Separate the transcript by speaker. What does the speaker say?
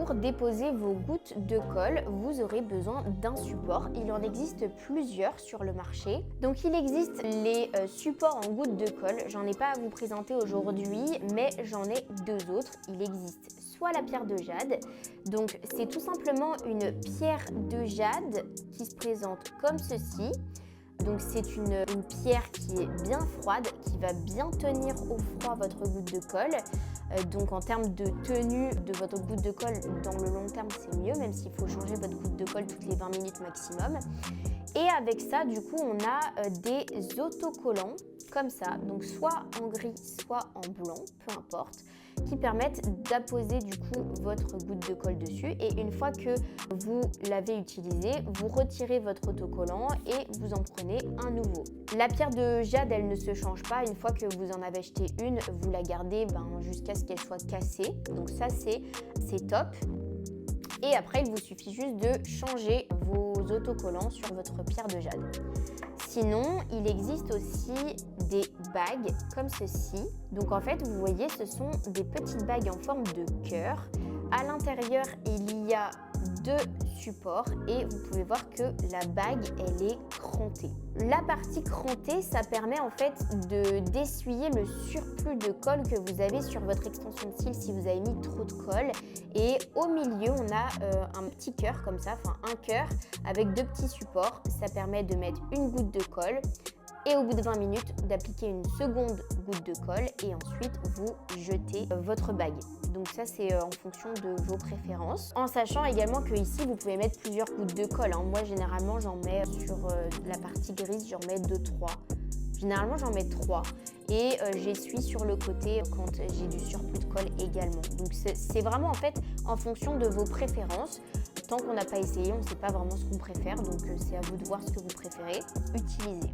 Speaker 1: Pour déposer vos gouttes de colle, vous aurez besoin d'un support. Il en existe plusieurs sur le marché. Donc il existe les supports en gouttes de colle. J'en ai pas à vous présenter aujourd'hui, mais j'en ai deux autres. Il existe soit la pierre de jade. Donc c'est tout simplement une pierre de jade qui se présente comme ceci. Donc c'est une pierre qui est bien froide, qui va bien tenir au froid votre goutte de colle. Donc en termes de tenue de votre goutte de colle, dans le long terme c'est mieux, même s'il faut changer votre goutte de colle toutes les 20 minutes maximum. Et avec ça, du coup, on a des autocollants comme ça, donc soit en gris, soit en blanc, peu importe, qui permettent d'apposer du coup votre goutte de colle dessus. Et une fois que vous l'avez utilisé, vous retirez votre autocollant et vous en prenez un nouveau. La pierre de jade, elle ne se change pas. Une fois que vous en avez acheté une, vous la gardez jusqu'à ce qu'elle soit cassée. Donc ça, c'est top. Et après, il vous suffit juste de changer vos autocollants sur votre pierre de jade. Sinon, il existe aussi des bagues comme ceci. Donc en fait, vous voyez, ce sont des petites bagues en forme de cœur. À l'intérieur, il y a deux supports et vous pouvez voir que la bague, elle est crantée. La partie crantée, ça permet en fait d'essuyer le surplus de colle que vous avez sur votre extension de cils si vous avez mis trop de colle. Et au milieu, on a un petit cœur comme ça, enfin un cœur avec deux petits supports. Ça permet de mettre une goutte de colle et au bout de 20 minutes d'appliquer une seconde goutte de colle et ensuite vous jetez votre bague. Donc ça c'est en fonction de vos préférences. En sachant également que ici vous pouvez mettre plusieurs gouttes de colle. Moi généralement j'en mets sur la partie grise, j'en mets 2-3. Généralement j'en mets 3 et j'essuie sur le côté quand j'ai du surplus de colle également. Donc c'est vraiment en fait en fonction de vos préférences. Tant qu'on n'a pas essayé, on ne sait pas vraiment ce qu'on préfère, donc c'est à vous de voir ce que vous préférez utiliser.